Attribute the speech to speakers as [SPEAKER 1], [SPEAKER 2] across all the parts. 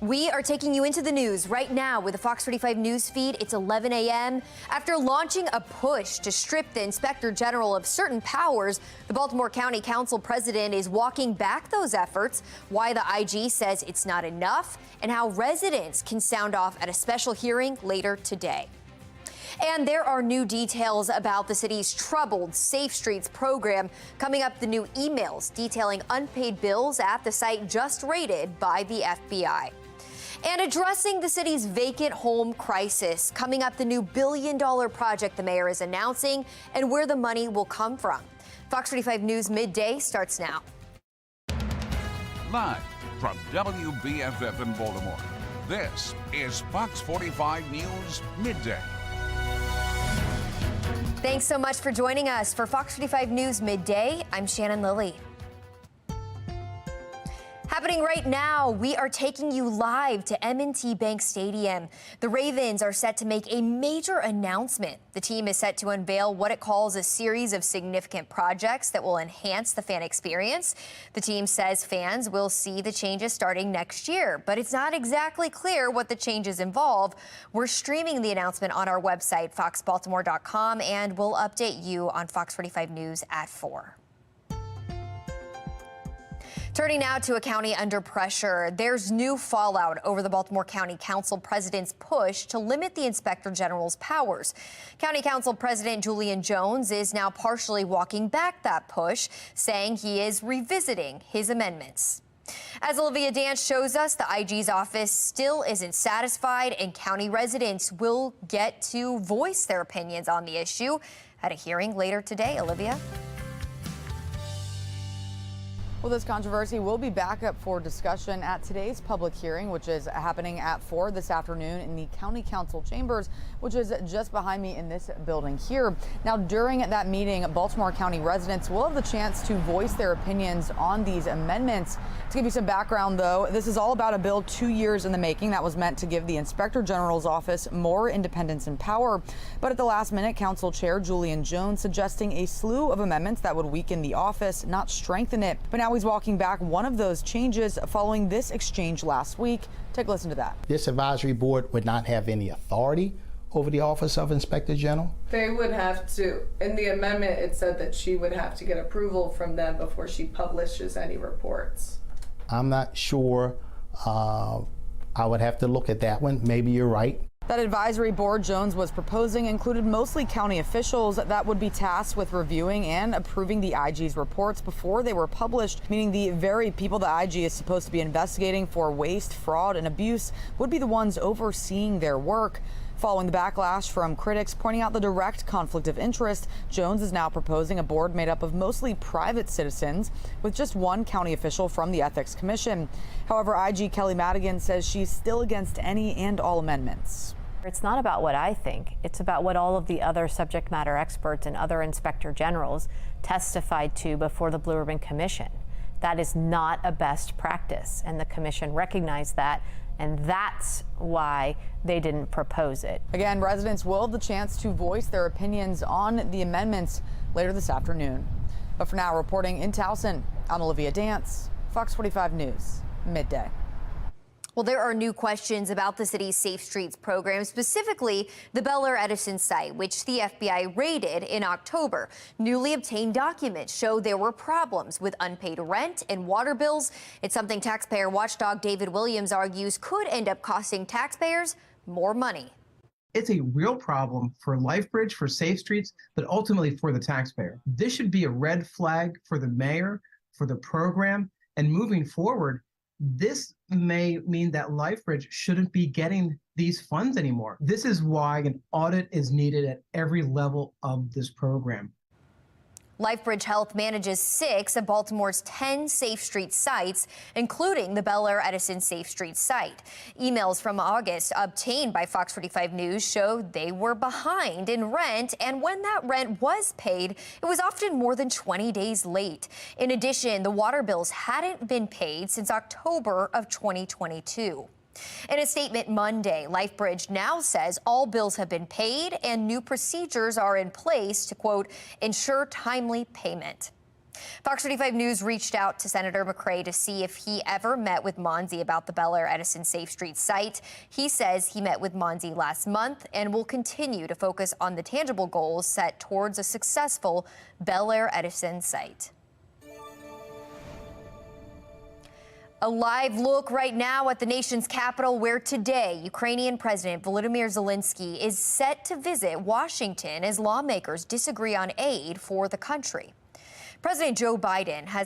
[SPEAKER 1] We are taking you into the news right now with the Fox 45 news feed. It's 11 a.m. After launching a push to strip the Inspector General of certain powers, the Baltimore County Council president is walking back those efforts, why the IG says it's not enough, and how residents can sound off at a special hearing later today. And there are new details about the city's troubled Safe Streets program. Coming up, the new emails detailing unpaid bills at the site just raided by the FBI. And addressing the city's vacant home crisis. Coming up, the new billion-dollar project the mayor is announcing and where the money will come from. Fox 45 News Midday starts now.
[SPEAKER 2] Live from WBFF in Baltimore, this is Fox 45 News Midday.
[SPEAKER 1] Thanks so much for joining us for Fox 45 News Midday. I'm Shannon Lilly. Happening right now, we are taking you live to M&T Bank Stadium. The Ravens are set to make a major announcement. The team is set to unveil what it calls a series of significant projects that will enhance the fan experience. The team says fans will see the changes starting next year, but it's not exactly clear what the changes involve. We're streaming the announcement on our website, foxbaltimore.com, and we'll update you on Fox 45 News at 4. Turning now to a county under pressure, there's new fallout over the Baltimore County Council president's push to limit the Inspector General's powers. County Council President Julian Jones is now partially walking back that push, saying he is revisiting his amendments. As Olivia Dance shows us, the IG's office still isn't satisfied, and county residents will get to voice their opinions on the issue at a hearing later today. Olivia?
[SPEAKER 3] Well, this controversy will be back up for discussion at today's public hearing, which is happening at 4 this afternoon in the County Council chambers, which is just behind me in this building here. Now, during that meeting, Baltimore County residents will have the chance to voice their opinions on these amendments. To give you some background, though, this is all about a bill 2 years in the making that was meant to give the Inspector General's office more independence and power. But at the last minute, Council Chair Julian Jones suggesting a slew of amendments that would weaken the office, not strengthen it. But now he's walking back one of those changes following this exchange last week. Take a listen to that.
[SPEAKER 4] This advisory board would not have any authority over the Office of Inspector General?
[SPEAKER 5] They would have to. In the amendment, it said that she would have to get approval from them before she publishes any reports.
[SPEAKER 4] I'm not sure. I would have to look at that one. Maybe you're right.
[SPEAKER 3] That advisory board Jones was proposing included mostly county officials that would be tasked with reviewing and approving the IG's reports before they were published, meaning the very people the IG is supposed to be investigating for waste, fraud, and abuse would be the ones overseeing their work. Following the backlash from critics pointing out the direct conflict of interest, Jones is now proposing a board made up of mostly private citizens with just one county official from the Ethics Commission. However, IG Kelly Madigan says she's still against any and all amendments.
[SPEAKER 6] It's not about what I think. It's about what all of the other subject matter experts and other inspector generals testified to before the Blue Ribbon Commission. That is not a best practice, and the commission recognized that, and that's why they didn't propose it.
[SPEAKER 3] Again, residents will have the chance to voice their opinions on the amendments later this afternoon. But for now, reporting in Towson, I'm Olivia Dance, Fox 45 News, Midday.
[SPEAKER 1] Well, there are new questions about the city's Safe Streets program, specifically the Bel Air Edison site, which the FBI raided in October. Newly obtained documents show there were problems with unpaid rent and water bills. It's something taxpayer watchdog David Williams argues could end up costing taxpayers more money.
[SPEAKER 7] It's a real problem for LifeBridge, for Safe Streets, but ultimately for the taxpayer. This should be a red flag for the mayor, for the program, and moving forward, this may mean that LifeBridge shouldn't be getting these funds anymore. This is why an audit is needed at every level of this program.
[SPEAKER 1] LifeBridge Health manages 6 of Baltimore's 10 Safe Street sites, including the Bel Air Edison Safe Street site. Emails from August obtained by Fox 45 News showed they were behind in rent, and when that rent was paid, it was often more than 20 days late. In addition, the water bills hadn't been paid since October of 2022. In a statement Monday, LifeBridge now says all bills have been paid and new procedures are in place to, quote, ensure timely payment. Fox 45 News reached out to Senator McCray to see if he ever met with Monzi about the Bel Air Edison Safe Street site. He says he met with Monzi last month and will continue to focus on the tangible goals set towards a successful Bel Air Edison site. A live look right now at the nation's capital, where today Ukrainian President Volodymyr Zelensky is set to visit Washington as lawmakers disagree on aid for the country. President Joe Biden has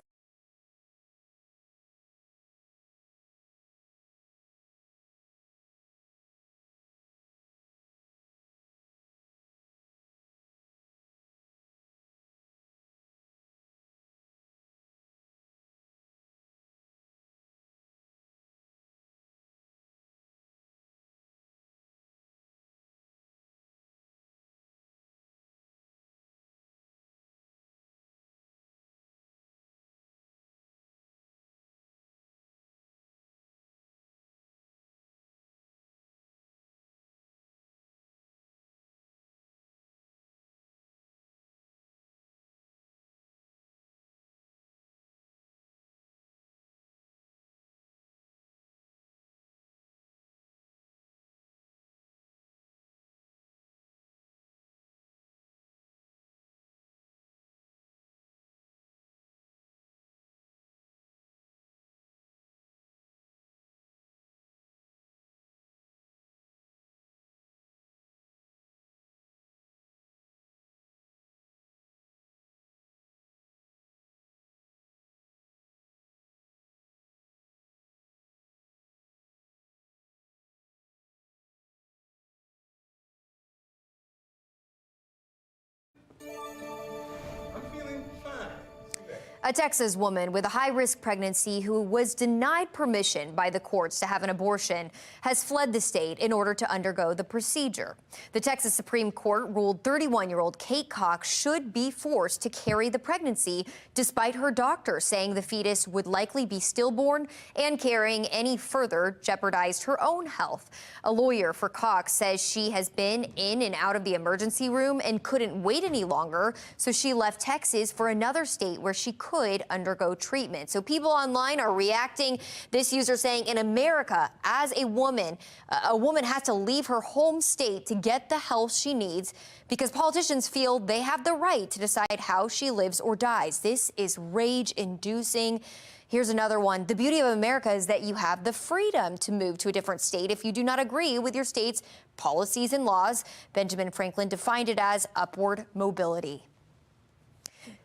[SPEAKER 1] a Texas woman with a high-risk pregnancy who was denied permission by the courts to have an abortion has fled the state in order to undergo the procedure. The Texas Supreme Court ruled 31-year-old Kate Cox should be forced to carry the pregnancy, despite her doctor saying the fetus would likely be stillborn and carrying any further jeopardized her own health. A lawyer for Cox says she has been in and out of the emergency room and couldn't wait any longer, so she left Texas for another state where she could undergo treatment. So people online are reacting. This user saying, in America, as a woman has to leave her home state to get the health she needs because politicians feel they have the right to decide how she lives or dies. This is rage-inducing. Here's another one. The beauty of America is that you have the freedom to move to a different state if you do not agree with your state's policies and laws. Benjamin Franklin defined it as upward mobility.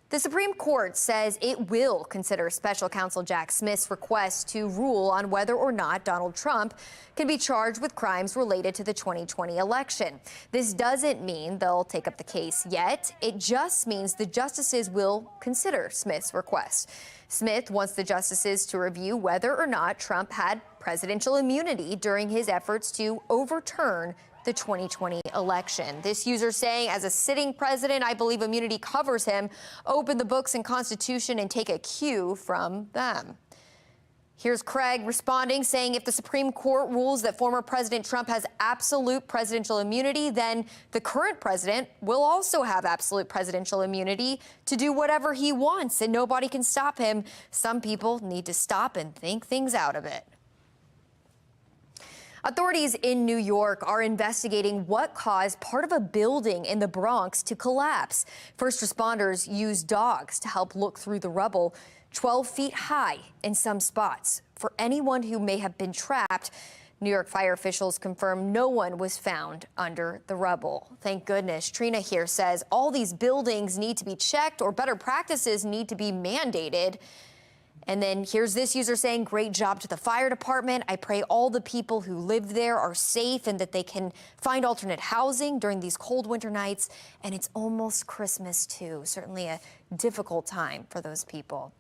[SPEAKER 1] The Supreme Court says it will consider special counsel Jack Smith's request to rule on whether or not Donald Trump can be charged with crimes related to the 2020 election. This doesn't mean they'll take up the case yet. It just means the justices will consider Smith's request. Smith wants the justices to review whether or not Trump had presidential immunity during his efforts to overturn the 2020 election. This user saying, as a sitting president, I believe immunity covers him. Open the books and Constitution and take a cue from them. Here's Craig responding, saying if the Supreme Court rules that former President Trump has absolute presidential immunity, then the current president will also have absolute presidential immunity to do whatever he wants, and nobody can stop him. Some people need to stop and think things out of it. Authorities in New York are investigating what caused part of a building in the Bronx to collapse. First responders used dogs to help look through the rubble, 12 feet high in some spots. For anyone who may have been trapped, New York fire officials confirm no one was found under the rubble. Thank goodness. Trina here says all these buildings need to be checked, or better practices need to be mandated. And then here's this user saying, great job to the fire department. I pray all the people who live there are safe and that they can find alternate housing during these cold winter nights. And it's almost Christmas, too. Certainly a difficult time for those people.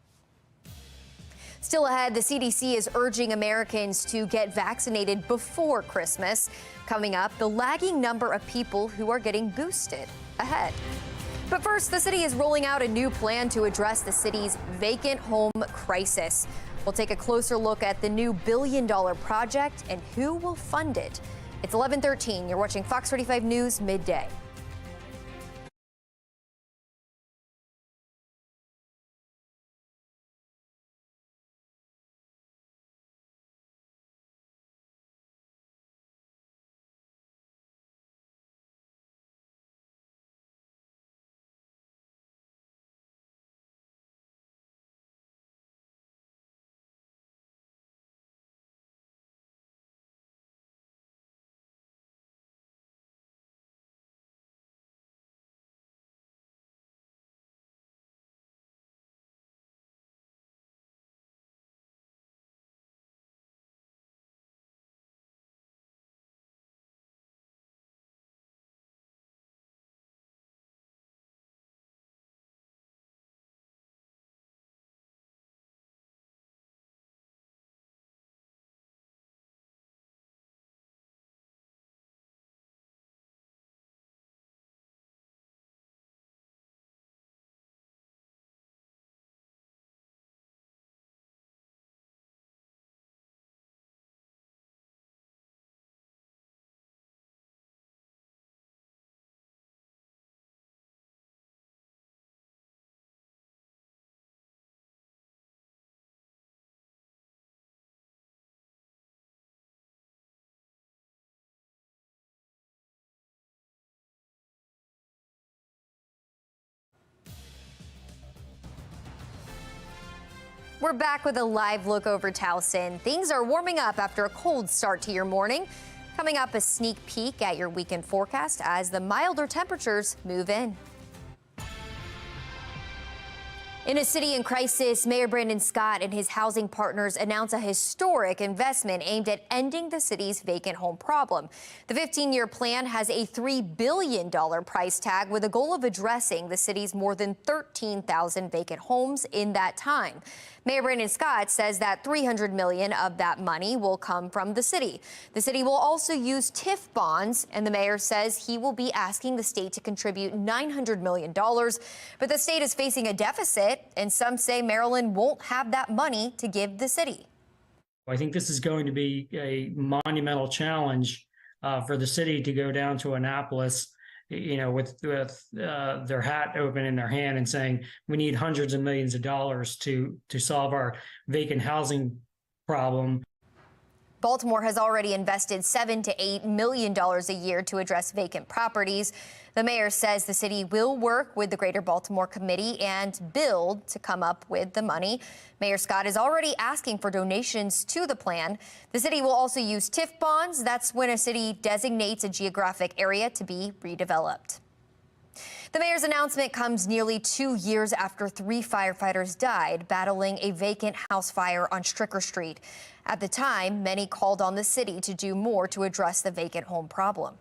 [SPEAKER 1] Still ahead, the CDC is urging Americans to get vaccinated before Christmas. Coming up, the lagging number of people who are getting boosted ahead. But first, the city is rolling out a new plan to address the city's vacant home crisis. We'll take a closer look at the new billion-dollar project and who will fund it. It's 11:13. You're watching Fox 45 News Midday. We're back with a live look over Towson. Things are warming up after a cold start to your morning. Coming up, a sneak peek at your weekend forecast as the milder temperatures move in. In a city in crisis, Mayor Brandon Scott and his housing partners announce a historic investment aimed at ending the city's vacant home problem. The 15-year plan has a $3 billion price tag with a goal of addressing the city's more than 13,000 vacant homes in that time. Mayor Brandon Scott says that $300 million of that money will come from the city. The city will also use TIF bonds, and the mayor says he will be asking the state to contribute $900 million. But the state is facing a deficit, and some say Maryland won't have that money to give the city.
[SPEAKER 8] I think this is going to be a monumental challenge for the city to go down to Annapolis, you know, with their hat open in their hand and saying we need hundreds of millions of dollars to solve our vacant housing problem.
[SPEAKER 1] Baltimore has already invested $7 to $8 million a year to address vacant properties. The mayor says the city will work with the Greater Baltimore Committee and build to come up with the money. Mayor Scott is already asking for donations to the plan. The city will also use TIF bonds. That's when a city designates a geographic area to be redeveloped. The mayor's announcement comes nearly 2 years after 3 firefighters died battling a vacant house fire on Stricker Street. At the time, many called on the city to do more to address the vacant home problem.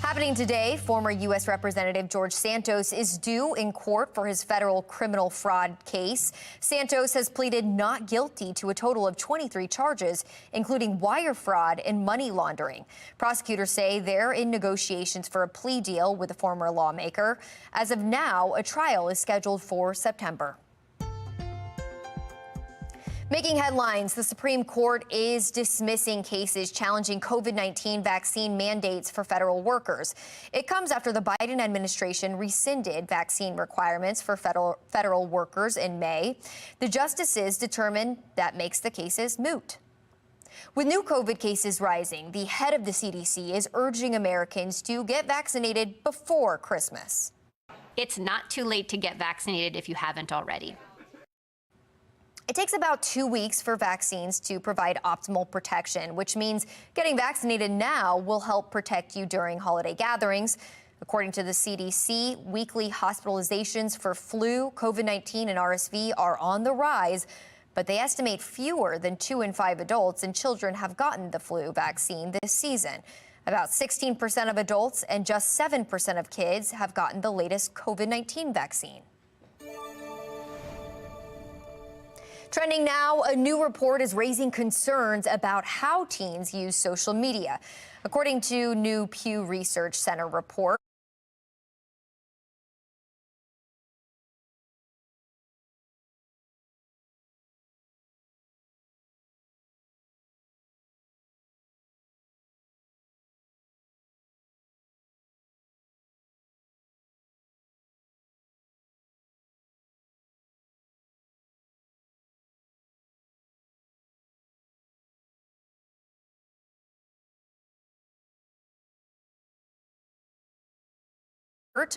[SPEAKER 1] Happening today, former U.S. Representative George Santos is due in court for his federal criminal fraud case. Santos has pleaded not guilty to a total of 23 charges, including wire fraud and money laundering. Prosecutors say they're in negotiations for a plea deal with the former lawmaker. As of now, a trial is scheduled for September. Making headlines, the Supreme Court is dismissing cases challenging COVID-19 vaccine mandates for federal workers. It comes after the Biden administration rescinded vaccine requirements for federal workers in May. The justices determined that makes the cases moot. With new COVID cases rising, the head of the CDC is urging Americans to get vaccinated before Christmas.
[SPEAKER 9] It's not too late to get vaccinated if you haven't already.
[SPEAKER 1] It takes about 2 weeks for vaccines to provide optimal protection, which means getting vaccinated now will help protect you during holiday gatherings. According to the CDC, weekly hospitalizations for flu, COVID-19, and RSV are on the rise, but they estimate fewer than 2 in 5 adults and children have gotten the flu vaccine this season. About 16% of adults and just 7% of kids have gotten the latest COVID-19 vaccine. Trending now, a new report is raising concerns about how teens use social media. According to new Pew Research Center report,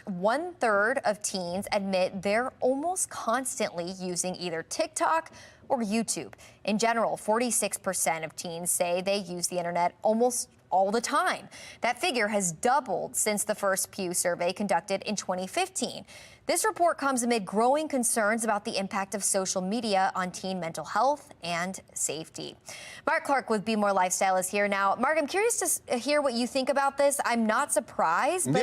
[SPEAKER 1] one-third of teens admit they're almost constantly using either TikTok or YouTube. In general, 46% of teens say they use the internet almost all the time. That figure has doubled since the first Pew survey conducted in 2015. This report comes amid growing concerns about the impact of social media on teen mental health and safety. Mark Clark with Be More Lifestyle is here now. Mark, I'm curious to hear what you think about this. I'm not surprised, but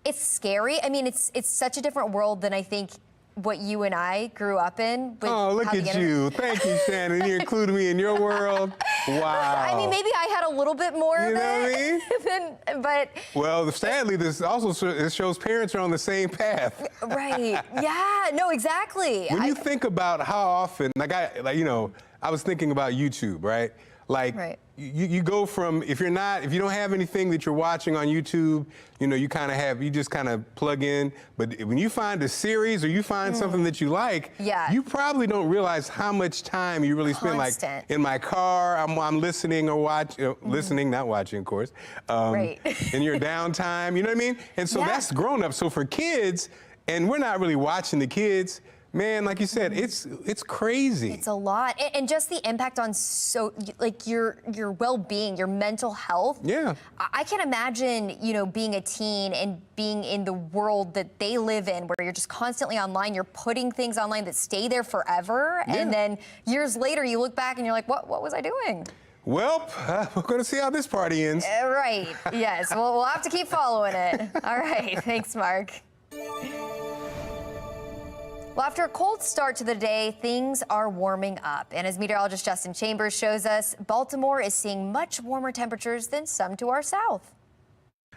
[SPEAKER 1] it's scary. I mean, it's such a different world than I think what you and I grew up in.
[SPEAKER 10] Oh, look at you. Thank you, Shannon. You included me in your world. Wow.
[SPEAKER 1] I mean, maybe I had a little bit more of it.
[SPEAKER 10] You know what I mean?
[SPEAKER 1] But
[SPEAKER 10] well, sadly, this also it shows parents are on the same path.
[SPEAKER 1] Right. Yeah. No, exactly.
[SPEAKER 10] When you think about how often, I was thinking about YouTube, right? Like, you go from, if you don't have anything that you're watching on YouTube, you just kind of plug in. But when you find a series or you find something that you like, you probably don't realize how much time you really spend. Like in my car, I'm listening or listening, not watching, of course. In your downtime, you know what I mean? And so that's grown up. So for kids, and we're not really watching the kids, Man, like you said, it's crazy.
[SPEAKER 1] It's a lot, and just the impact on your well-being, your mental health.
[SPEAKER 10] Yeah.
[SPEAKER 1] I can imagine, being a teen and being in the world that they live in, where you're just constantly online. You're putting things online that stay there forever, and then years later you look back and you're like, what was I doing?
[SPEAKER 10] Well, we're going to see how this party ends.
[SPEAKER 1] Right. Yes. Well, we'll have to keep following it. All right. Thanks, Mark. Well, after a cold start to the day, things are warming up. And as meteorologist Justin Chambers shows us, Baltimore is seeing much warmer temperatures than some to our south.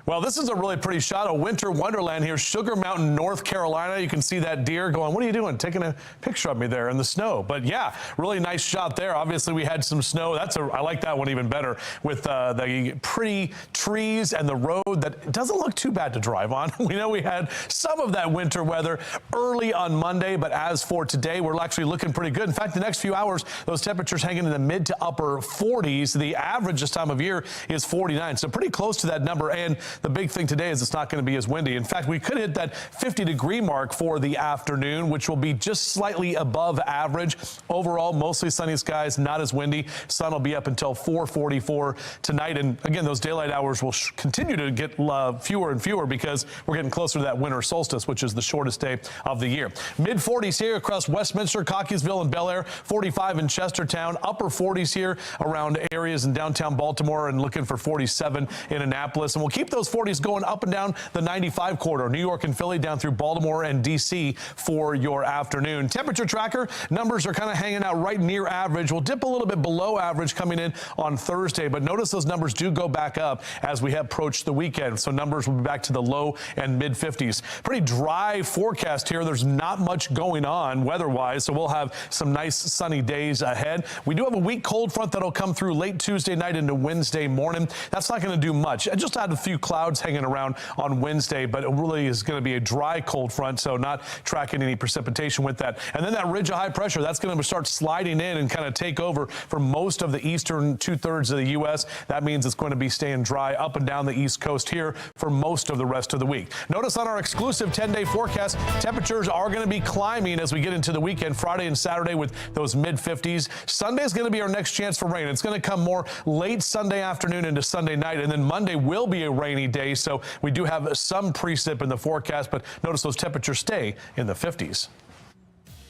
[SPEAKER 11] Well, this is a really pretty shot of winter wonderland here, Sugar Mountain, North Carolina. You can see that deer going, what are you doing? Taking a picture of me there in the snow. But yeah, really nice shot there. Obviously, we had some snow. I like that one even better with the pretty trees and the road that doesn't look too bad to drive on. We know we had some of that winter weather early on Monday, but as for today, we're actually looking pretty good. In fact, the next few hours, those temperatures hanging in the mid to upper 40s. The average this time of year is 49, so pretty close to that number. And the big thing today is it's not going to be as windy. In fact, we could hit that 50-degree mark for the afternoon, which will be just slightly above average. Overall, mostly sunny skies, not as windy. Sun will be up until 4:44 tonight. And again, those daylight hours will continue to get fewer and fewer because we're getting closer to that winter solstice, which is the shortest day of the year. Mid-40s here across Westminster, Cockeysville, and Bel Air. 45 in Chestertown. Upper 40s here around areas in downtown Baltimore, and looking for 47 in Annapolis. And we'll keep those 40s going up and down the 95 corridor, New York and Philly, down through Baltimore and D.C. for your afternoon. Temperature tracker numbers are kind of hanging out right near average. We'll dip a little bit below average coming in on Thursday, but notice those numbers do go back up as we approach the weekend. So numbers will be back to the low and mid 50s. Pretty dry forecast here. There's not much going on weather-wise, so we'll have some nice sunny days ahead. We do have a weak cold front that'll come through late Tuesday night into Wednesday morning. That's not going to do much. I just had a few clouds hanging around on Wednesday, but it really is going to be a dry cold front, so not tracking any precipitation with that. And then that ridge of high pressure, that's going to start sliding in and kind of take over for most of the eastern two-thirds of the U.S. That means it's going to be staying dry up and down the East Coast here for most of the rest of the week. Notice on our exclusive 10-day forecast, temperatures are going to be climbing as we get into the weekend, Friday and Saturday with those mid-50s. Sunday is going to be our next chance for rain. It's going to come more late Sunday afternoon into Sunday night, and then Monday will be a rainy day, so we do have some precip in the forecast, but notice those temperatures stay in the 50s.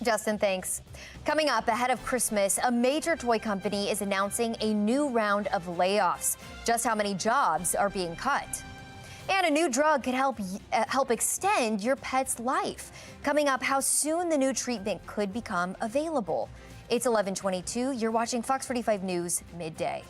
[SPEAKER 1] Justin, thanks. Coming up ahead of Christmas, a major toy company is announcing a new round of layoffs. Just how many jobs are being cut? And a new drug could help extend your pet's life. Coming up, how soon the new treatment could become available. It's 11:22. You're watching Fox 45 News Midday.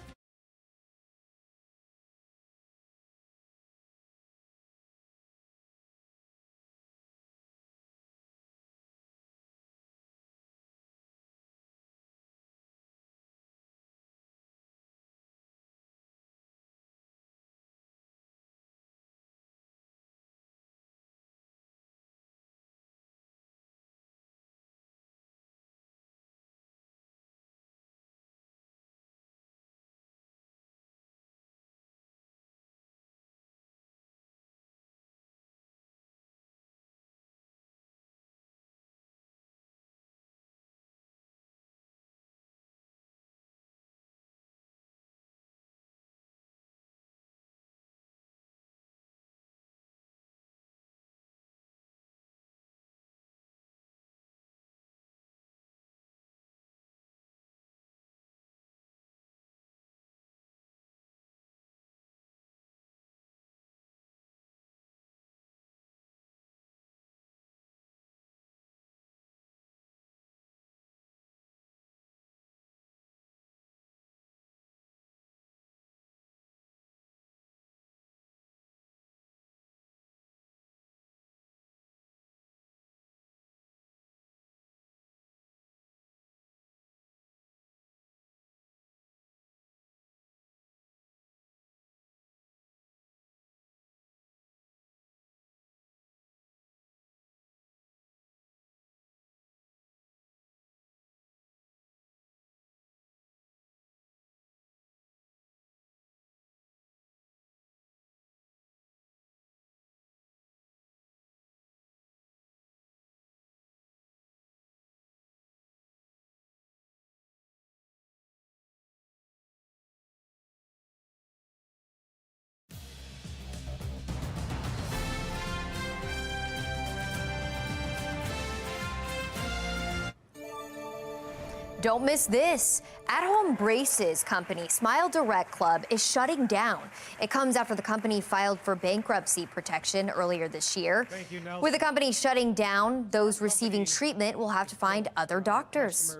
[SPEAKER 1] Don't miss this. At-home braces company Smile Direct Club is shutting down. It comes after the company filed for bankruptcy protection earlier this year.
[SPEAKER 11] Thank you, Nelson.
[SPEAKER 1] With the company shutting down, those receiving treatment will have to find other doctors.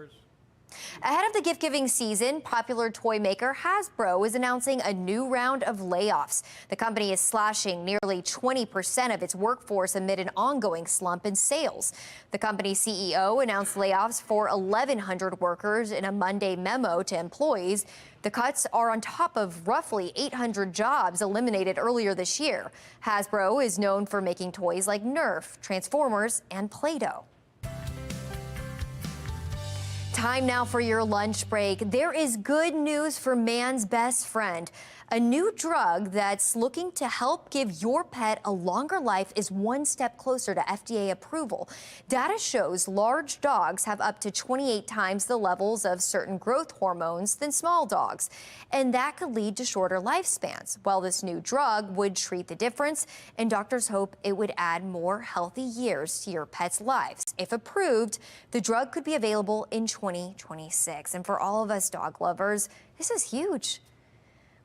[SPEAKER 1] Ahead of the gift-giving season, popular toy maker Hasbro is announcing a new round of layoffs. The company is slashing nearly 20% of its workforce amid an ongoing slump in sales. The company's CEO announced layoffs for 1,100 workers in a Monday memo to employees. The cuts are on top of roughly 800 jobs eliminated earlier this year. Hasbro is known for making toys like Nerf, Transformers, and Play-Doh. Time now for your lunch break. There is good news for man's best friend. A new drug that's looking to help give your pet a longer life is one step closer to FDA approval. Data shows large dogs have up to 28 times the levels of certain growth hormones than small dogs, and that could lead to shorter lifespans. Well, this new drug would treat the difference, and doctors hope it would add more healthy years to your pet's lives. If approved, the drug could be available in 2026. And for all of us dog lovers, this is huge.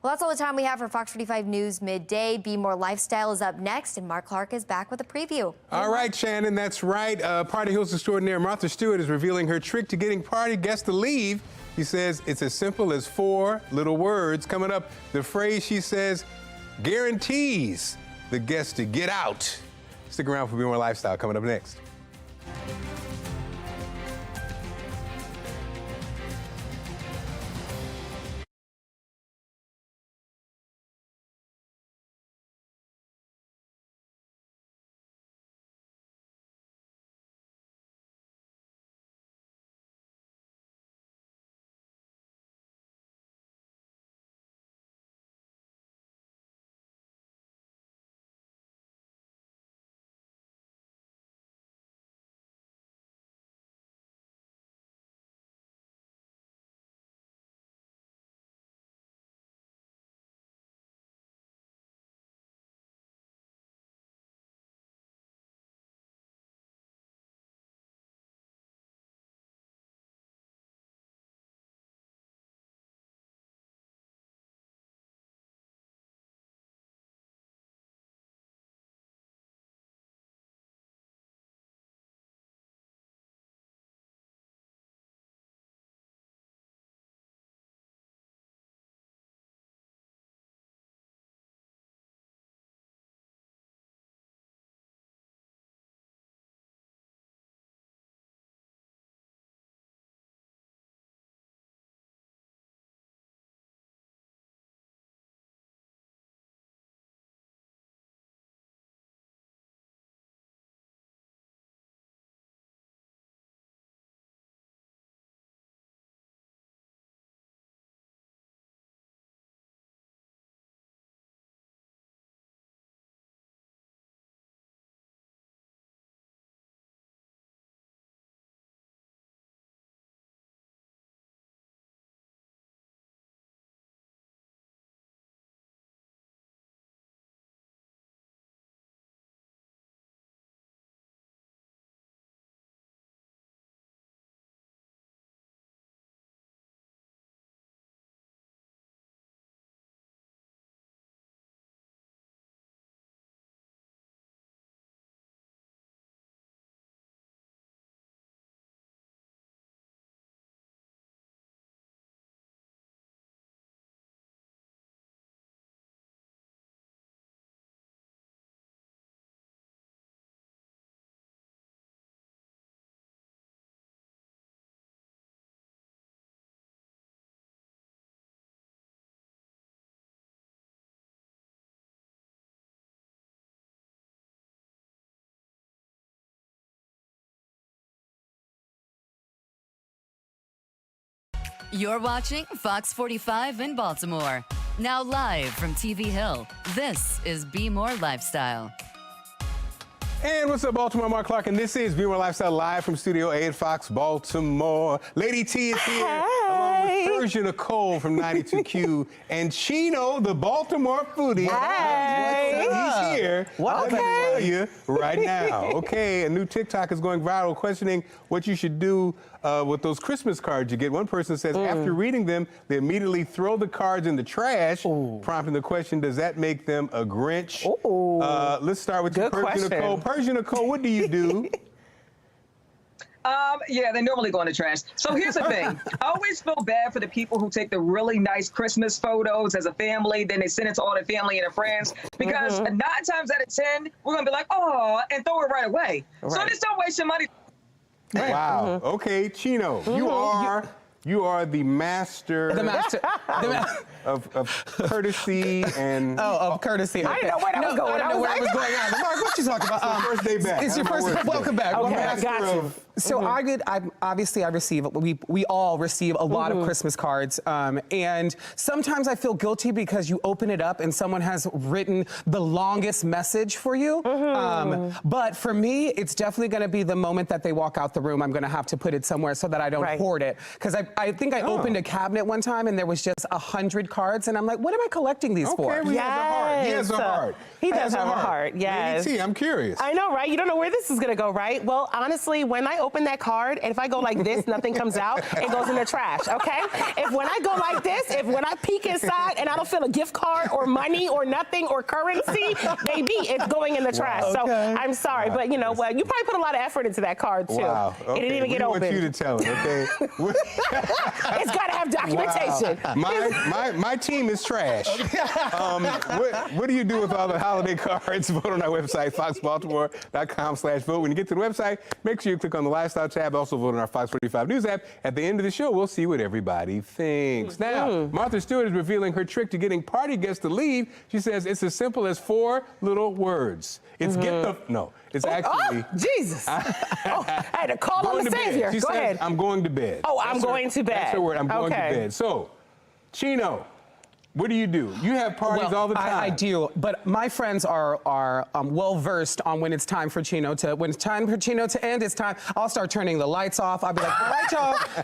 [SPEAKER 1] Well, that's all the time we have for Fox 45 News Midday. Be More Lifestyle is up next, and Mark Clark is back with a preview.
[SPEAKER 10] All right, Shannon, that's right. Party host extraordinaire Martha Stewart is revealing her trick to getting party guests to leave. She says it's as simple as 4 little words. Coming up, the phrase she says guarantees the guests to get out. Stick around for Be More Lifestyle coming up next.
[SPEAKER 12] You're watching Fox 45 in Baltimore. Now live from TV Hill, this is Be More Lifestyle.
[SPEAKER 10] And what's up, Baltimore? Mark Clark, and this is Be More Lifestyle live from Studio A at Fox Baltimore. Lady T is here.
[SPEAKER 13] Hey.
[SPEAKER 10] Persia Nicole from 92Q, and Chino, the Baltimore foodie.
[SPEAKER 13] Hey.
[SPEAKER 10] He's here. Let me tell you right now. Okay, a new TikTok is going viral questioning what you should do with those Christmas cards you get. One person says after reading them, they immediately throw the cards in the trash, prompting the question, does that make them a Grinch? Let's start with you, Persia Nicole. Persia Nicole, what do you do?
[SPEAKER 13] Yeah, they normally go in the trash. So here's the thing. I always feel bad for the people who take the really nice Christmas photos as a family, then they send it to all their family and their friends, because 9 times out of 10, we're going to be like, oh, and throw it right away. So just don't waste your money.
[SPEAKER 10] Wow. Okay, Chino, you are the master. Of courtesy and
[SPEAKER 14] of courtesy. I didn't know where that was going. I didn't know where it was going on. Mark, what you talking about?
[SPEAKER 10] First day back.
[SPEAKER 14] It's your first. Welcome back.
[SPEAKER 13] Okay, I got you.
[SPEAKER 14] So we all receive a lot of Christmas cards, and sometimes I feel guilty because you open it up and someone has written the longest message for you. But for me, it's definitely going to be the moment that they walk out the room. I'm going to have to put it somewhere so that I don't hoard it, because I think I opened a cabinet one time and there was just 100 cards, and I'm like, what am I collecting these for?
[SPEAKER 10] He has a heart.
[SPEAKER 15] He does have a heart. Yes.
[SPEAKER 10] Lady T, I'm curious.
[SPEAKER 15] I know, right? You don't know where this is going to go, right? Well, honestly, when I open that card, and if I go like this, nothing comes out, it goes in the trash, okay? If when I go like this, when I peek inside and I don't feel a gift card or money or nothing or currency, baby, it's going in the trash. So I'm sorry, but you know what? You probably put a lot of effort into that card, too.
[SPEAKER 10] Wow.
[SPEAKER 15] It didn't even get open.
[SPEAKER 10] I want you to tell it, okay?
[SPEAKER 15] It's got to have documentation.
[SPEAKER 10] Wow. My team is trash. What do you do with all the holiday cards? Vote on our website, foxbaltimore.com/vote. When you get to the website, make sure you click on the lifestyle tab. Also vote on our Fox 45 News app. At the end of the show, we'll see what everybody thinks. Now, Martha Stewart is revealing her trick to getting party guests to leave. She says it's as simple as 4 little words. It's get the... No, it's actually...
[SPEAKER 15] Oh, Jesus. I had to call on the Savior.
[SPEAKER 10] She
[SPEAKER 15] Go
[SPEAKER 10] says,
[SPEAKER 15] ahead.
[SPEAKER 10] I'm going to bed.
[SPEAKER 15] Oh, I'm going to bed.
[SPEAKER 10] That's her word. I'm going to bed. So, Chino, what do? You have parties all the time.
[SPEAKER 14] I do, but my friends are well versed on when it's time for Chino to end. It's time. I'll start turning the lights off. I'll be like, all right,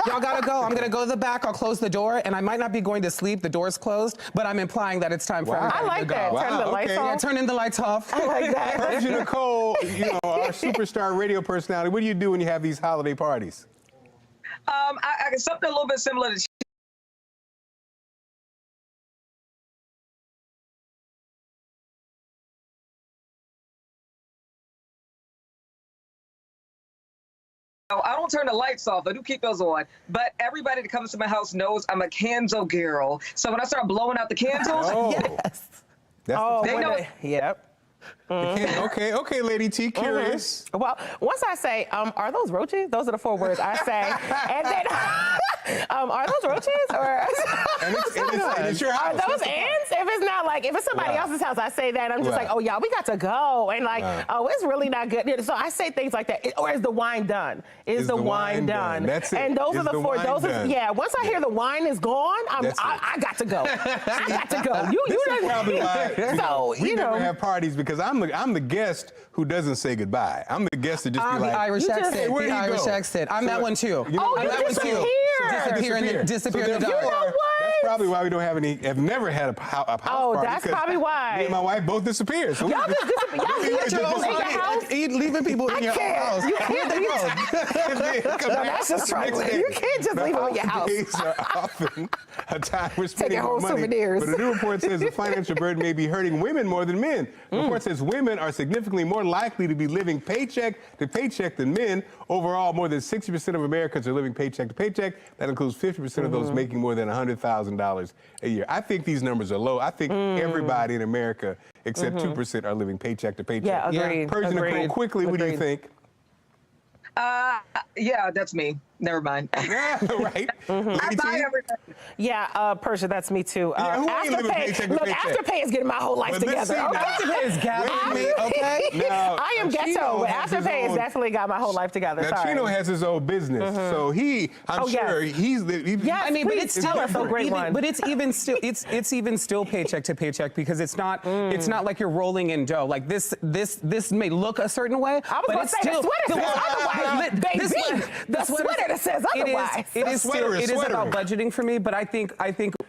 [SPEAKER 14] y'all gotta go. I'm gonna go to the back. I'll close the door, and I might not be going to sleep. The door's closed, but I'm implying that it's time for everybody to go.
[SPEAKER 15] I like that. Turn the lights off.
[SPEAKER 14] Yeah, turning the lights off.
[SPEAKER 15] I like that.
[SPEAKER 10] Persia Nicole, our superstar radio personality. What do you do when you have these holiday parties?
[SPEAKER 13] I something a little bit similar to. I don't turn the lights off. I do keep those on. But everybody that comes to my house knows I'm a candle girl. So when I start blowing out the candles, they know.
[SPEAKER 15] Yep.
[SPEAKER 10] Okay, Lady T, curious.
[SPEAKER 15] Well, once I say, are those roaches? Those are the 4 words I say. And then, are those roaches? Or
[SPEAKER 10] and it's your house.
[SPEAKER 15] Are those ants? If it's not like, if it's somebody else's house, I say that. I'm just like, oh, y'all, we got to go. And like, oh, it's really not good. So I say things like that. Or is the wine done? Is the wine done?
[SPEAKER 10] That's it.
[SPEAKER 15] And those are the 4. Those are, once I hear the wine is gone, I got to go. I got to go.
[SPEAKER 10] That's probably why
[SPEAKER 15] so,
[SPEAKER 10] we never have parties, because I'm the guest who doesn't say goodbye. I'm the guest that just be like,
[SPEAKER 14] the Irish exit.
[SPEAKER 10] Hey, where do you go?
[SPEAKER 14] I'm that one too.
[SPEAKER 15] You disappear.
[SPEAKER 14] Disappear in the dark.
[SPEAKER 15] You know what?
[SPEAKER 10] That's probably why we don't have any. Have never had a house party.
[SPEAKER 15] Oh, that's probably why.
[SPEAKER 10] Me and my wife both disappeared. So
[SPEAKER 15] y'all just disappear. Y'all leave your own house.
[SPEAKER 14] Leaving people in your own house.
[SPEAKER 15] You can't. That's just trifling. You can't just leave them in your house.
[SPEAKER 10] Holidays are often a time we're spending more money.
[SPEAKER 15] Souvenirs.
[SPEAKER 10] But a new report says the financial burden may be hurting women more than men. The report says women are significantly more likely to be living paycheck to paycheck than men. Overall, more than 60% of Americans are living paycheck to paycheck. That includes 50% of those making more than $100,000 a year. I think these numbers are low. I think everybody in America, except 2%, are living paycheck to paycheck.
[SPEAKER 15] Yeah, agreed.
[SPEAKER 10] Persia Nicole, quickly, what do you think?
[SPEAKER 13] Yeah, that's me. Never mind.
[SPEAKER 10] Yeah, right.
[SPEAKER 13] I buy everything.
[SPEAKER 15] Yeah, Persia, that's me too. Afterpay is getting my whole life together.
[SPEAKER 14] Afterpay is gathering me, okay?
[SPEAKER 10] Now,
[SPEAKER 15] I am ghetto, but Afterpay has definitely got my whole life together.
[SPEAKER 10] Now, Chino has his own business, so I'm sure he's the.
[SPEAKER 15] I mean, but it's still a great one.
[SPEAKER 14] But it's even still paycheck to paycheck, because it's not like you're rolling in dough. Like this may look a certain way,
[SPEAKER 15] I was
[SPEAKER 14] but
[SPEAKER 15] gonna
[SPEAKER 14] it's
[SPEAKER 15] say
[SPEAKER 14] still
[SPEAKER 15] the sweater says otherwise, baby. The sweater that says otherwise.
[SPEAKER 14] It is about budgeting for me, but I think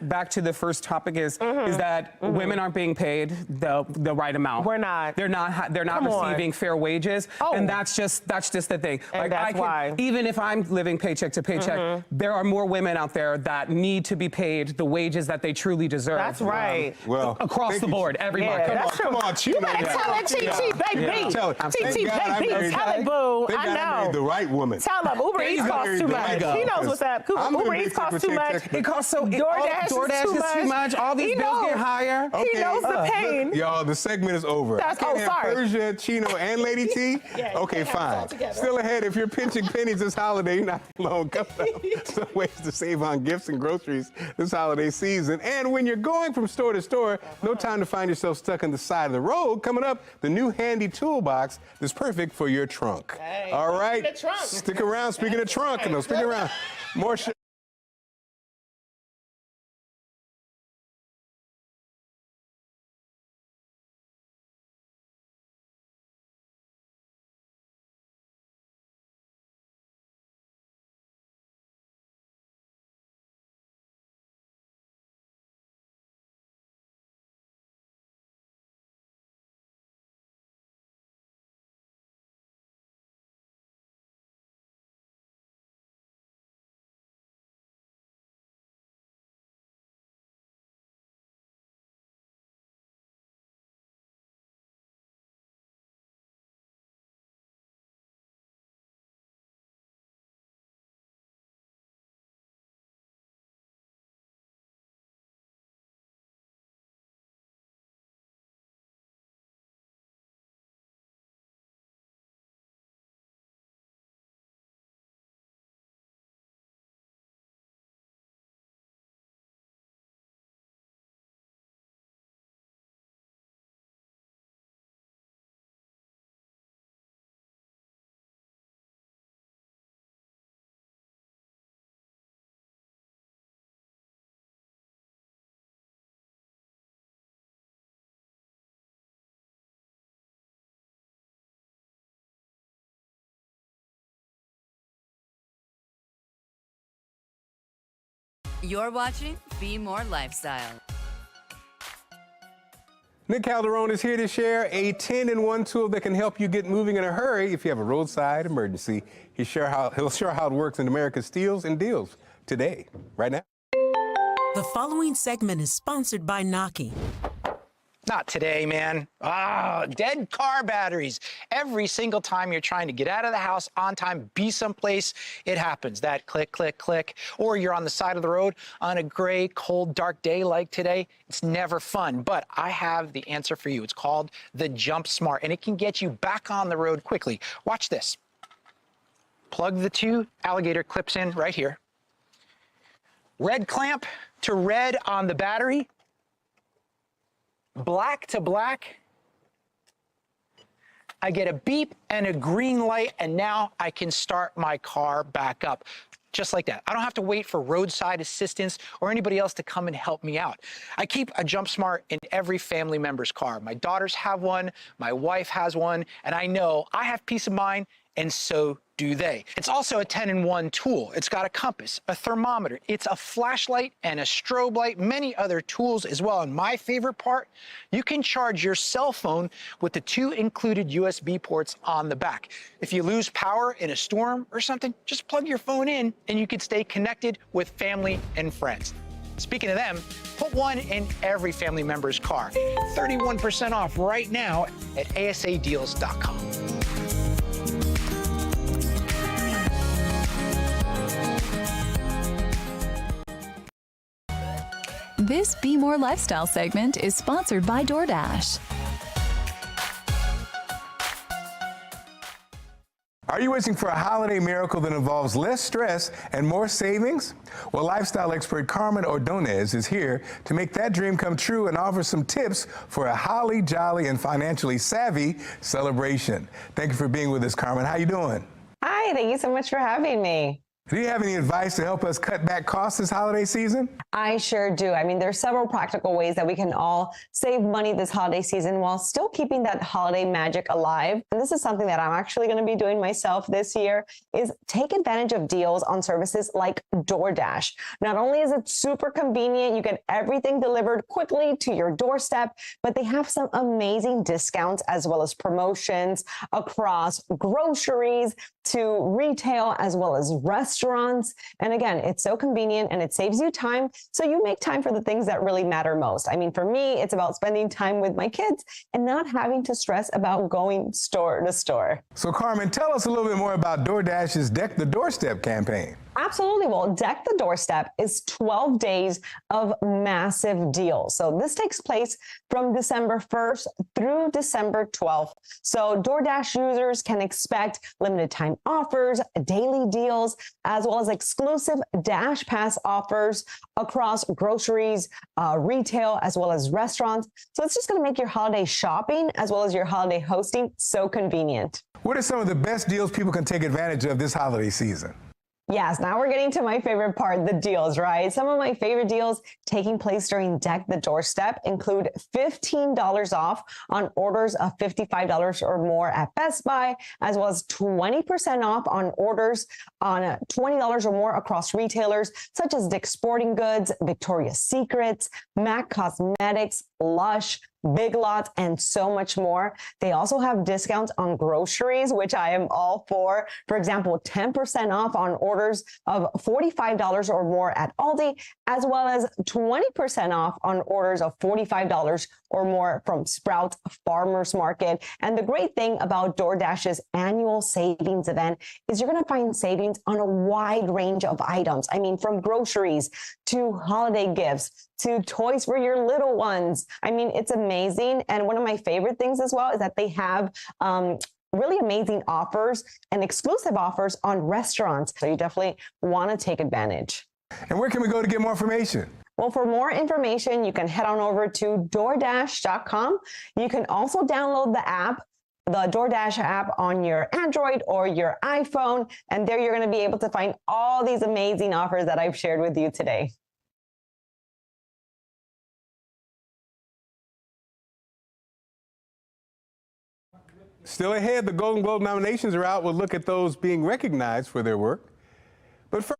[SPEAKER 14] back to the first topic is that women aren't being paid the right amount.
[SPEAKER 15] We're not.
[SPEAKER 14] They're not receiving fair wages, and that's just the thing.
[SPEAKER 15] And that's why.
[SPEAKER 14] Even if I'm living paycheck to paycheck, there are more women out there that need to be paid the wages that they truly deserve.
[SPEAKER 15] That's right.
[SPEAKER 10] Well,
[SPEAKER 14] across the board, everybody.
[SPEAKER 10] Come on, Chino.
[SPEAKER 15] You better tell that TT, baby. TT, baby. Tell it, boo. I know.
[SPEAKER 10] I married the right woman.
[SPEAKER 15] Tell them Uber Eats costs too much. He knows what's up. Uber Eats costs too much.
[SPEAKER 14] It costs so.
[SPEAKER 15] DoorDash is too much.
[SPEAKER 14] All these bills get higher.
[SPEAKER 15] He knows the pain.
[SPEAKER 10] Look, y'all, the segment is over.
[SPEAKER 15] Sorry.
[SPEAKER 10] Persia, Chino, and Lady T. Okay, fine. Still ahead. If you're pinching pennies this holiday, you're not alone. Come up some ways to save on gifts and groceries this holiday season. And when you're going from store to store, no time to find yourself stuck on the side of the road. Coming up, the new handy toolbox that's perfect for your trunk.
[SPEAKER 15] Hey,
[SPEAKER 10] all right,
[SPEAKER 15] trunk.
[SPEAKER 10] Stick around. Speaking of trunk, no, stick around. More.
[SPEAKER 12] You're watching Be More Lifestyle.
[SPEAKER 10] Nick Calderon is here to share a 10-in-1 tool that can help you get moving in a hurry if you have a roadside emergency. He'll share how it works in America's Steals and Deals today, right now.
[SPEAKER 16] The following segment is sponsored by Noki.
[SPEAKER 17] Not today, man. Dead car batteries. Every single time you're trying to get out of the house on time, be someplace, it happens. That click, click, click. Or you're on the side of the road on a gray, cold, dark day like today. It's never fun, but I have the answer for you. It's called the Jump Smart, and it can get you back on the road quickly. Watch this. Plug the two alligator clips in right here. Red clamp to red on the battery. Black to black, I get a beep and a green light, and now I can start my car back up. Just like that. I don't have to wait for roadside assistance or anybody else to come and help me out. I keep a Jump Smart in every family member's car. My daughters have one, my wife has one, and I know I have peace of mind, and so do they. It's also a 10-in-1 tool. It's got a compass, a thermometer, it's a flashlight and a strobe light, many other tools as well. And my favorite part, you can charge your cell phone with the two included USB ports on the back. If you lose power in a storm or something, just plug your phone in and you can stay connected with family and friends. Speaking of them, put one in every family member's car. 31% off right now at asadeals.com.
[SPEAKER 18] This Be More Lifestyle segment is sponsored by DoorDash.
[SPEAKER 10] Are you wishing for a holiday miracle that involves less stress and more savings? Well, lifestyle expert Carmen Ordonez is here to make that dream come true and offer some tips for a holly jolly and financially savvy celebration. Thank you for being with us, Carmen. How you doing?
[SPEAKER 19] Hi, thank you so much for having me.
[SPEAKER 10] Do you have any advice to help us cut back costs this holiday season?
[SPEAKER 19] I sure do. I mean, there's several practical ways that we can all save money this holiday season while still keeping that holiday magic alive. And this is something that I'm actually going to be doing myself this year, is take advantage of deals on services like DoorDash. Not only is it super convenient, you get everything delivered quickly to your doorstep, but they have some amazing discounts as well as promotions across groceries to retail as well as restaurants. And again, it's so convenient and it saves you time. So you make time for the things that really matter most. I mean, for me, it's about spending time with my kids and not having to stress about going store to store.
[SPEAKER 10] So Carmen, tell us a little bit more about DoorDash's Deck the Doorstep campaign.
[SPEAKER 19] Absolutely. Well, Deck the Doorstep is 12 days of massive deals. So this takes place from December 1st through December 12th. So DoorDash users can expect limited time offers, daily deals, as well as exclusive Dash Pass offers across groceries, retail, as well as restaurants. So it's just going to make your holiday shopping as well as your holiday hosting so convenient.
[SPEAKER 10] What are some of the best deals people can take advantage of this holiday season?
[SPEAKER 19] Yes, now we're getting to my favorite part, the deals, right? Some of my favorite deals taking place during Deck the Doorstep include $15 off on orders of $55 or more at Best Buy, as well as 20% off on orders on $20 or more across retailers such as Dick's Sporting Goods, Victoria's Secrets, MAC Cosmetics, Lush, Big Lots, and so much more. They also have discounts on groceries, which I am all for. For example, 10% off on orders of $45 or more at Aldi, as well as 20% off on orders of $45 or more from Sprouts Farmers Market. And the great thing about DoorDash's annual savings event is you're going to find savings on a wide range of items. I mean, from groceries to holiday gifts to toys for your little ones. I mean, it's amazing. And one of my favorite things as well is that they have really amazing offers and exclusive offers on restaurants. So you definitely want to take advantage.
[SPEAKER 10] And where can we go to get more information?
[SPEAKER 19] Well, for more information, you can head on over to DoorDash.com. You can also download the app, the DoorDash app, on your Android or your iPhone. And there you're going to be able to find all these amazing offers that I've shared with you today.
[SPEAKER 10] Still ahead, the Golden Globe nominations are out. We'll look at those being recognized for their work. But first,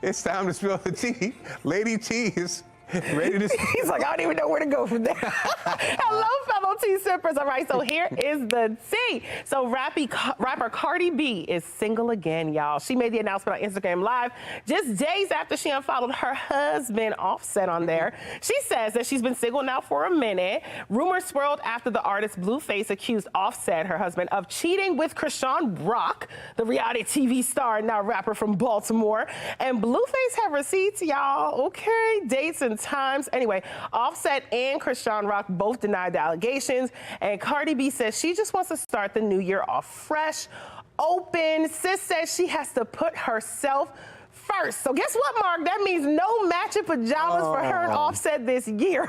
[SPEAKER 10] It's time to spill the tea. Lady T is ready to.
[SPEAKER 15] He's like, I don't even know where to go from there. Hello, fellow tea sippers. All right, so here is the tea. So rapper Cardi B is single again, y'all. She made the announcement on Instagram Live just days after she unfollowed her husband Offset on there. She says that she's been single now for a minute. Rumors swirled after the artist Blueface accused Offset, her husband, of cheating with Krishan Rock, the reality TV star and now rapper from Baltimore. And Blueface have receipts, y'all. Okay, dates and times. Anyway, Offset and Krishan Rock both denied the allegations, and Cardi B says she just wants to start the new year off fresh, open. Sis says she has to put herself first. So guess what, Mark? That means no matching pajamas for her and Offset this year.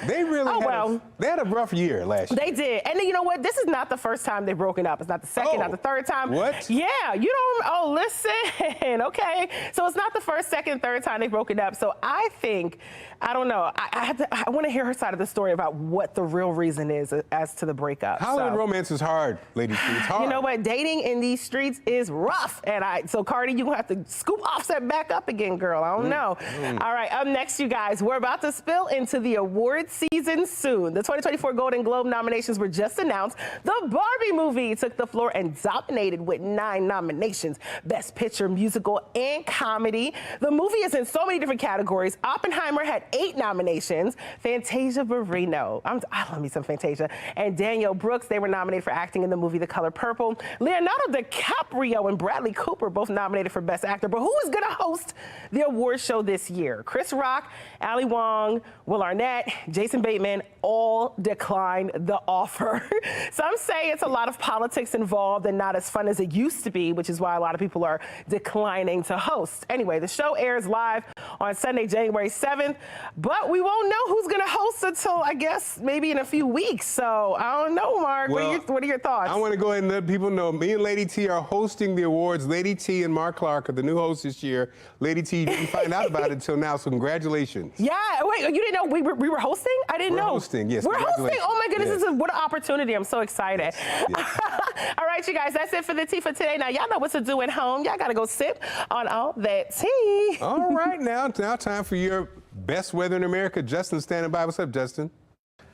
[SPEAKER 10] They really they had a rough year last year.
[SPEAKER 15] They did. And then, you know what? This is not the first time they've broken up. It's not the second, not the third time.
[SPEAKER 10] What?
[SPEAKER 15] Yeah, you don't, listen, okay. So it's not the first, second, third time they've broken up. So I think, I don't know, I want to hear her side of the story about what the real reason is as to the breakup.
[SPEAKER 10] Hollywood romance is hard, ladies. It's hard.
[SPEAKER 15] You know what? Dating in these streets is rough. And so Cardi, you're going to have to scoop Offset back up again, girl. I don't know. All right, up next, you guys, we're about to spill into the award season soon. The 2024 Golden Globe nominations were just announced. The Barbie movie took the floor and dominated with 9 nominations. Best Picture, Musical, and Comedy. The movie is in so many different categories. Oppenheimer had 8 nominations. Fantasia Barrino, I love me some Fantasia, and Danielle Brooks, they were nominated for acting in the movie The Color Purple. Leonardo DiCaprio and Bradley Cooper both nominated for Best Actor. But who is going to host the award show this year? Chris Rock, Ali Wong, Will Arnett, Jason Bateman all declined the offer. Some say it's a lot of politics involved and not as fun as it used to be, which is why a lot of people are declining to host. Anyway, the show airs live on Sunday, January 7th, but we won't know who's going to host until, I guess, maybe in a few weeks. So I don't know, Mark.
[SPEAKER 10] Well,
[SPEAKER 15] what are your thoughts?
[SPEAKER 10] I want to go ahead and let people know me and Lady T are hosting the awards. Lady T and Mark Clark are the new hosts this year. Lady T, you didn't find out about it until now, so congratulations.
[SPEAKER 15] Yeah, wait, you didn't know we were hosting? I didn't know.
[SPEAKER 10] We're hosting, yes.
[SPEAKER 15] We're hosting. Oh my goodness,
[SPEAKER 10] Yes.
[SPEAKER 15] what an opportunity. I'm so excited.
[SPEAKER 10] Yes.
[SPEAKER 15] All right, you guys, that's it for the tea for today. Now, y'all know what to do at home. Y'all got to go sip on all that tea.
[SPEAKER 10] All right, now time for your best weather in America. Justin standing by. What's up, Justin?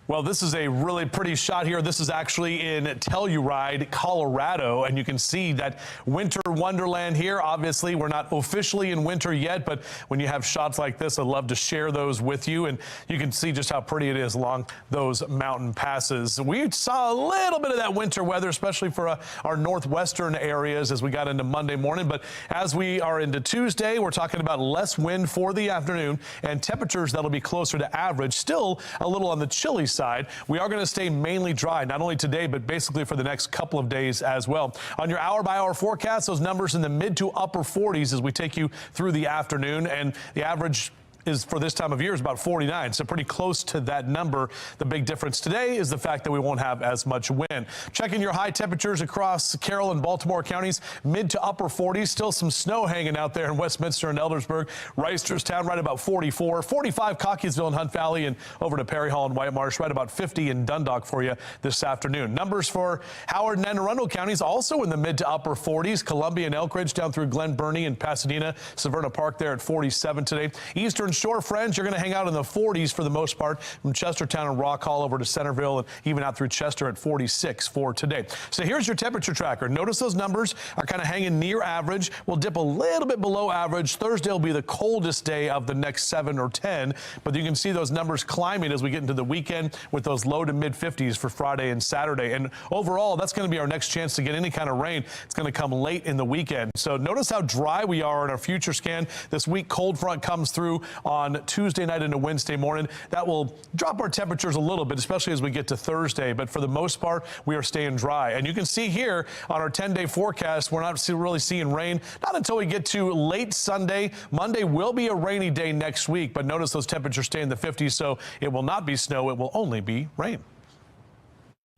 [SPEAKER 11] Well, this is a really pretty shot here. This is actually in Telluride, Colorado, and you can see that winter wonderland here. Obviously, we're not officially in winter yet, but when you have shots like this, I'd love to share those with you, and you can see just how pretty it is along those mountain passes. We saw a little bit of that winter weather, especially for our northwestern areas as we got into Monday morning, but as we are into Tuesday, we're talking about less wind for the afternoon and temperatures that'll be closer to average, still a little on the chilly side. We are going to stay mainly dry, not only today, but basically for the next couple of days as well. On your hour-by-hour forecast, those numbers in the mid to upper 40s as we take you through the afternoon, and the average is for this time of year is about 49, so pretty close to that number. The big difference today is the fact that we won't have as much wind. Checking your high temperatures across Carroll and Baltimore counties, mid to upper 40s. Still some snow hanging out there in Westminster and Eldersburg. Reisterstown right about 44, 45 Cockeysville and Hunt Valley, and over to Perry Hall and White Marsh right about 50 in Dundalk for you this afternoon. Numbers for Howard and Anne Arundel counties also in the mid to upper 40s. Columbia and Elk Ridge down through Glen Burnie and Pasadena, Severna Park there at 47 today. Eastern Shore friends, you're going to hang out in the 40s for the most part, from Chestertown and Rock Hall over to Centerville and even out through Chester at 46 for today. So here's your temperature tracker. Notice those numbers are kind of hanging near average. We'll dip a little bit below average. Thursday will be the coldest day of the next 7 or 10, but you can see those numbers climbing as we get into the weekend with those low to mid 50s for Friday and Saturday. And overall, that's going to be our next chance to get any kind of rain. It's going to come late in the weekend. So notice how dry we are in our future scan. This weak cold front comes through on Tuesday night into Wednesday morning. That will drop our temperatures a little bit, especially as we get to Thursday. But for the most part, we are staying dry. And you can see here on our 10-day forecast, we're not really seeing rain, not until we get to late Sunday. Monday will be a rainy day next week, but notice those temperatures stay in the 50s, so it will not be snow. It will only be rain.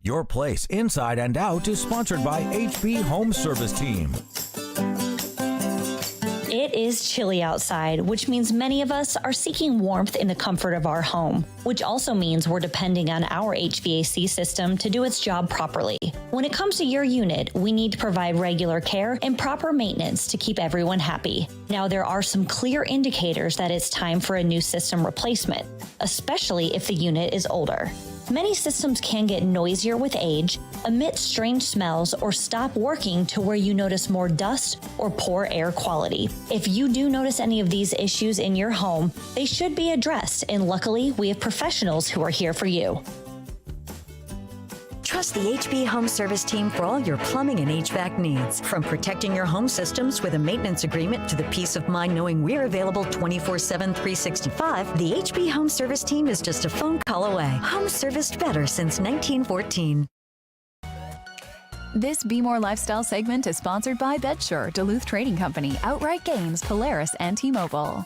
[SPEAKER 20] Your Place Inside and Out is sponsored by HB Home Service Team.
[SPEAKER 21] It It is chilly outside, which means many of us are seeking warmth in the comfort of our home, which also means we're depending on our HVAC system to do its job properly. When it comes to your unit, we need to provide regular care and proper maintenance to keep everyone happy. Now, there are some clear indicators that it's time for a new system replacement, especially if the unit is older. Many systems can get noisier with age, emit strange smells, or stop working to where you notice more dust or poor air quality. If you do notice any of these issues in your home, they should be addressed, and luckily, we have professionals who are here for you.
[SPEAKER 22] Trust the HB Home Service team for all your plumbing and HVAC needs. From protecting your home systems with a maintenance agreement to the peace of mind knowing we're available 24/7, 365, the HB Home Service team is just a phone call away. Home serviced better since 1914.
[SPEAKER 18] This Be More Lifestyle segment is sponsored by Bedsure, Duluth Trading Company, Outright Games, Polaris, and T-Mobile.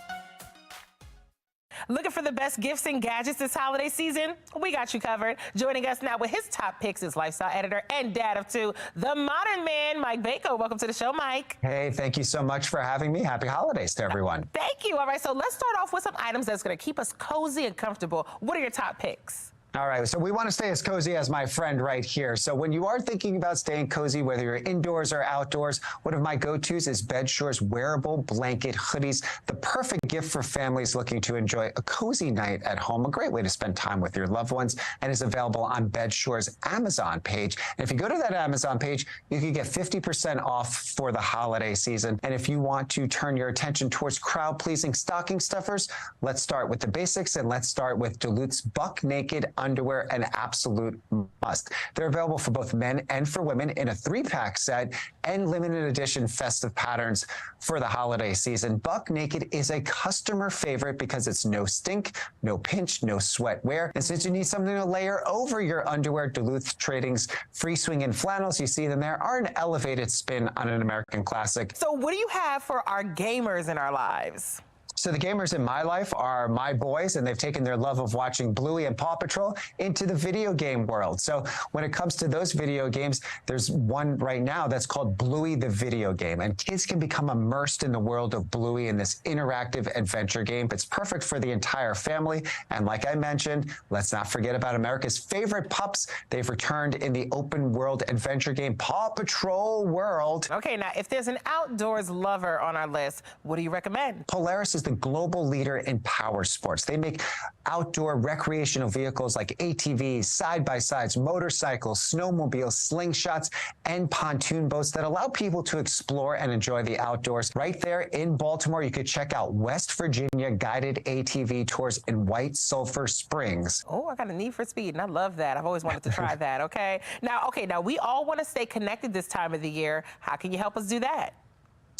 [SPEAKER 15] Looking for the best gifts and gadgets this holiday season? We got you covered. Joining us now with his top picks is lifestyle editor and dad of two, the modern man, Mike Bacon. Welcome to the show, Mike.
[SPEAKER 23] Hey, thank you so much for having me. Happy holidays to everyone.
[SPEAKER 15] Thank you. All right, so let's start off with some items that's going to keep us cozy and comfortable. What are your top picks?
[SPEAKER 23] All right, so we want to stay as cozy as my friend right here. So when you are thinking about staying cozy, whether you're indoors or outdoors, one of my go-tos is Bedshore's wearable blanket hoodies, the perfect gift for families looking to enjoy a cozy night at home, a great way to spend time with your loved ones, and is available on Bedshore's Amazon page. And if you go to that Amazon page, you can get 50% off for the holiday season. And if you want to turn your attention towards crowd-pleasing stocking stuffers, let's start with the basics, and let's start with Duluth's Buck Naked underwear, an absolute must. They're available for both men and for women in a 3-pack set and limited edition festive patterns for the holiday season. Buck Naked is a customer favorite because it's no stink, no pinch, no sweat wear. And since you need something to layer over your underwear, Duluth Trading's free swinging flannels, you see them there, are an elevated spin on an American classic.
[SPEAKER 15] So what do you have for our gamers in our lives?
[SPEAKER 23] So the gamers in my life are my boys, and they've taken their love of watching Bluey and Paw Patrol into the video game world. So when it comes to those video games, there's one right now that's called Bluey the Video Game, and kids can become immersed in the world of Bluey in this interactive adventure game. It's perfect for the entire family. And like I mentioned, let's not forget about America's favorite pups. They've returned in the open world adventure game Paw Patrol World.
[SPEAKER 15] Okay, now if there's an outdoors lover on our list, what do you recommend?
[SPEAKER 23] Polaris is the global leader in power sports. They make outdoor recreational vehicles like ATVs, side-by-sides, motorcycles, snowmobiles, slingshots, and pontoon boats that allow people to explore and enjoy the outdoors. Right there in Baltimore, you could check out West Virginia guided ATV tours in White Sulphur Springs.
[SPEAKER 15] Oh, I got a need for speed, and I love that. I've always wanted to try that, okay? Now, we all want to stay connected this time of the year. How can you help us do that?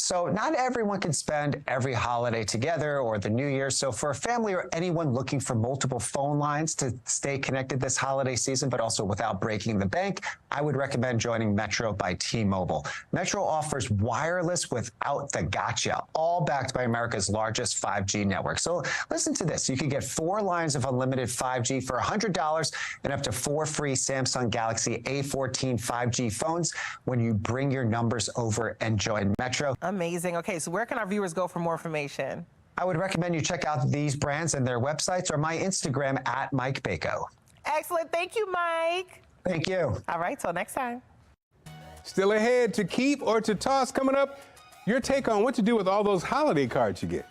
[SPEAKER 23] So not everyone can spend every holiday together or the New Year. So for a family or anyone looking for multiple phone lines to stay connected this holiday season, but also without breaking the bank, I would recommend joining Metro by T-Mobile. Metro offers wireless without the gotcha, all backed by America's largest 5G network. So listen to this. You can get 4 lines of unlimited 5G for $100 and up to 4 free Samsung Galaxy A14 5G phones when you bring your numbers over and join Metro.
[SPEAKER 15] Amazing. Okay, so where can our viewers go for more information?
[SPEAKER 23] I would recommend you check out these brands and their websites or my Instagram at Mike Bacon.
[SPEAKER 15] Excellent. Thank you, Mike.
[SPEAKER 23] Thank you.
[SPEAKER 15] All right, till next time.
[SPEAKER 10] Still ahead, to keep or to toss coming up. Your take on what to do with all those holiday cards you get.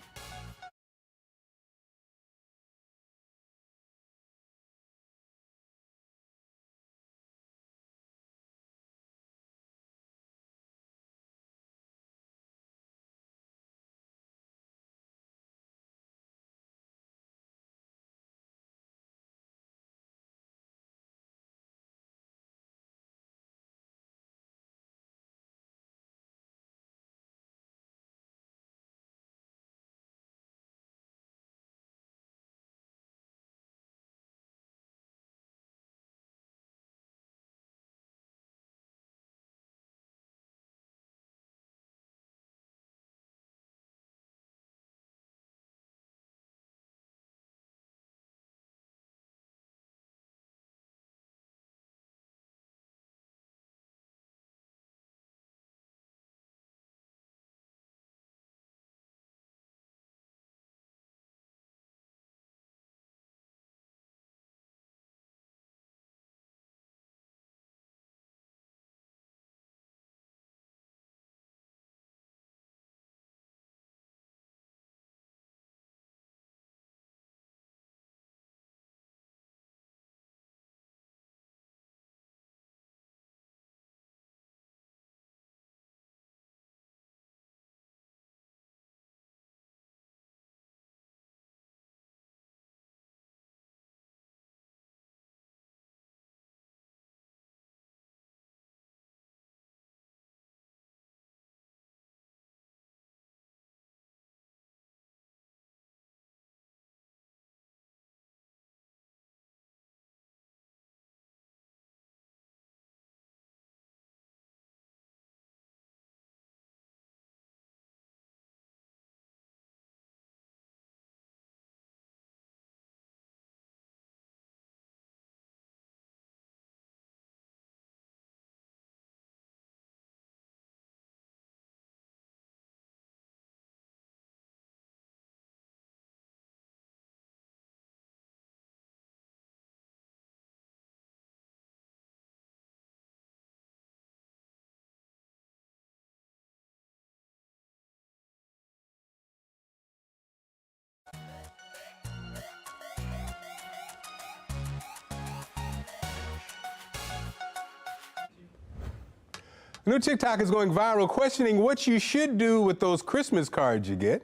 [SPEAKER 10] A new TikTok is going viral, questioning what you should do with those Christmas cards you get.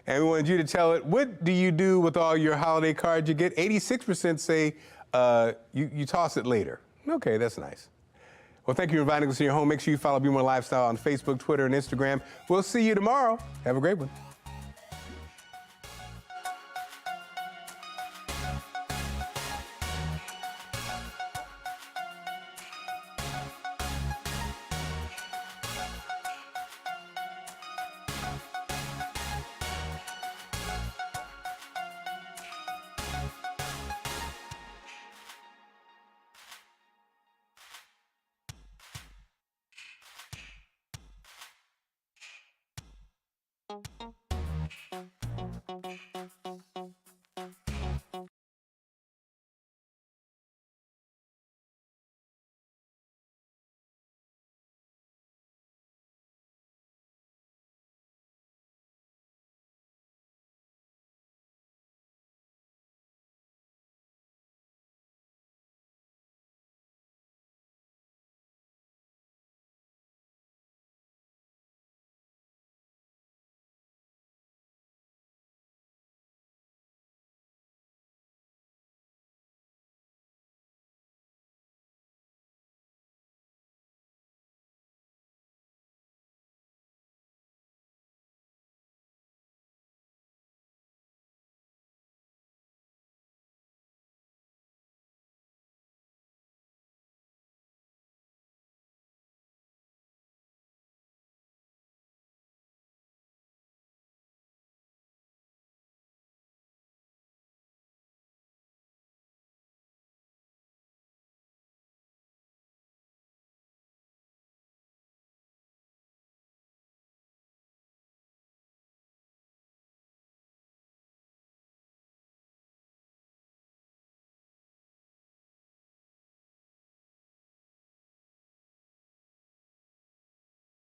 [SPEAKER 10] And we wanted you to tell it, what do you do with all your holiday cards you get? 86% say you toss it later. Okay, that's nice. Well, thank you for inviting us to your home. Make sure you follow Be More Lifestyle on Facebook, Twitter, and Instagram. We'll see you tomorrow. Have a great one.